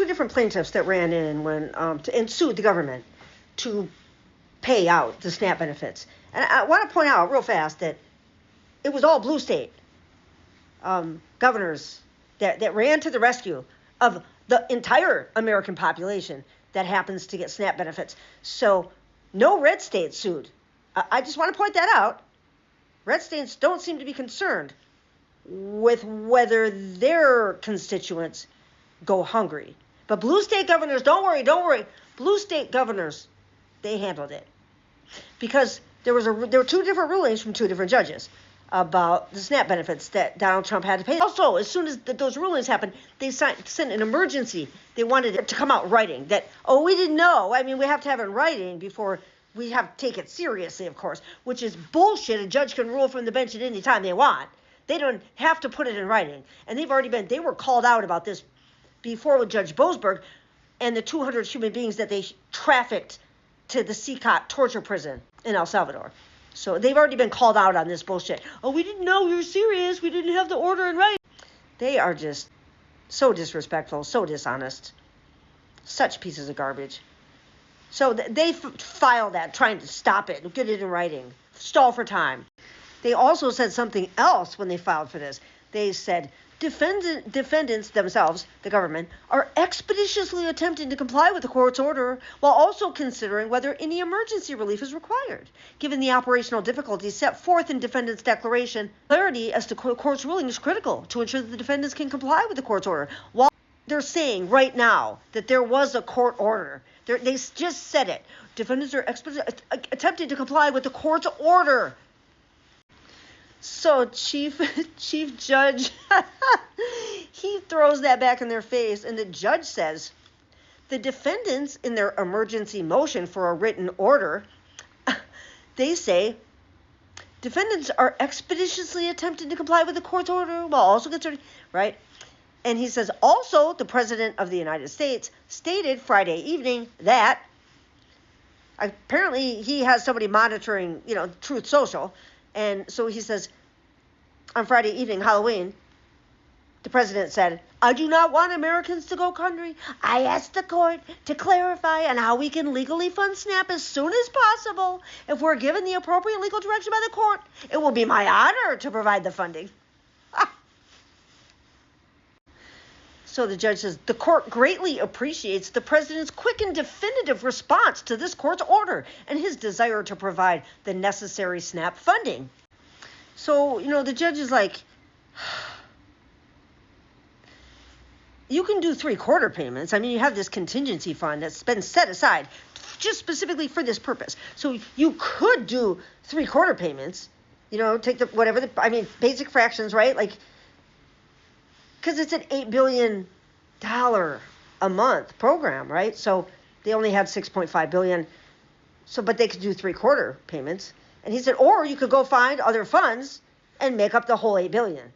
different plaintiffs that ran in and sued the government to pay out the SNAP benefits. And I want to point out real fast that it was all blue state governors that ran to the rescue of the entire American population that happens to get SNAP benefits. So no red state sued. I just want to point that out. Red states don't seem to be concerned with whether their constituents go hungry. But blue state governors, don't worry. Blue state governors, they handled it. Because there were two different rulings from two different judges about the SNAP benefits that Donald Trump had to pay. Also, as soon as those rulings happened, they sent an emergency. They wanted it to come out in writing that, we didn't know. I mean, we have to have it in writing before we have to take it seriously, of course, which is bullshit. A judge can rule from the bench at any time they want. They don't have to put it in writing. And they were called out about this before with Judge Boasberg and the 200 human beings that they trafficked to the CCOT torture prison in El Salvador. So they've already been called out on this bullshit. We didn't know we were serious. We didn't have the order in writing. They are just so disrespectful, so dishonest. Such pieces of garbage. So they filed that, trying to stop it, get it in writing, stall for time. They also said something else when they filed for this. They said defendants themselves, the government, are expeditiously attempting to comply with the court's order while also considering whether any emergency relief is required. Given the operational difficulties set forth in defendants' declaration, clarity as to court's ruling is critical to ensure that the defendants can comply with the court's order. While they're saying right now that there was a court order, they just said it. Defendants are attempting to comply with the court's order. So Chief Judge, he throws that back in their face, and the judge says, the defendants in their emergency motion for a written order, they say, defendants are expeditiously attempting to comply with the court's order while also concerning, right? And he says, also, the President of the United States stated Friday evening that, apparently he has somebody monitoring, Truth Social. And so he says, on Friday evening, Halloween, the president said, I do not want Americans to go hungry. I asked the court to clarify on how we can legally fund SNAP as soon as possible. If we're given the appropriate legal direction by the court, it will be my honor to provide the funding. So the judge says, the court greatly appreciates the president's quick and definitive response to this court's order and his desire to provide the necessary SNAP funding. So, the judge is like, you can do 3/4 payments. I mean, you have this contingency fund that's been set aside just specifically for this purpose. So you could do 3/4 payments, take basic fractions, right? Like, because it's an $8 billion a month program, right? So they only had $6.5 billion. So, but they could do 3/4 payments. And he said, or you could go find other funds and make up the whole $8 billion.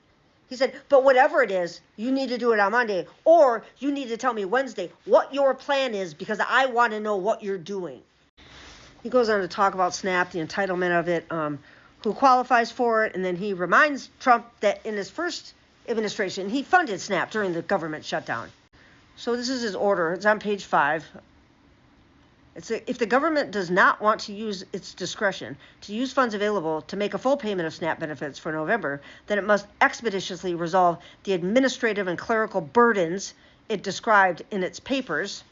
He said, but whatever it is, you need to do it on Monday, or you need to tell me Wednesday what your plan is, because I want to know what you're doing. He goes on to talk about SNAP, the entitlement of it, who qualifies for it, and then he reminds Trump that in his first administration, he funded SNAP during the government shutdown. So this is his order. It's on page 5. If the government does not want to use its discretion to use funds available to make a full payment of SNAP benefits for November, then it must expeditiously resolve the administrative and clerical burdens it described in its papers.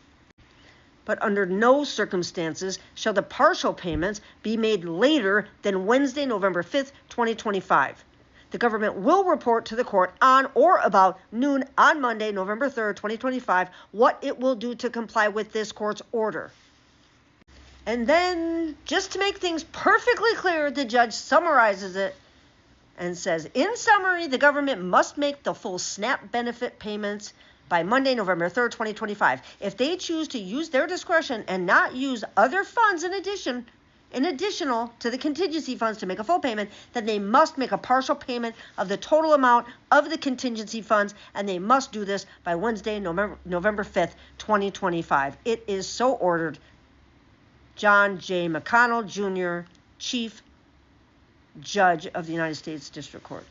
But under no circumstances shall the partial payments be made later than Wednesday, November 5th, 2025. The government will report to the court on or about noon on Monday, November 3rd, 2025, what it will do to comply with this court's order. And then, just to make things perfectly clear, the judge summarizes it and says, in summary, the government must make the full SNAP benefit payments by Monday, November 3rd, 2025. If they choose to use their discretion and not use other funds in additional to the contingency funds to make a full payment, then they must make a partial payment of the total amount of the contingency funds, and they must do this by Wednesday, November 5th, 2025. It is so ordered. John J. McConnell, Jr., Chief Judge of the United States District Court.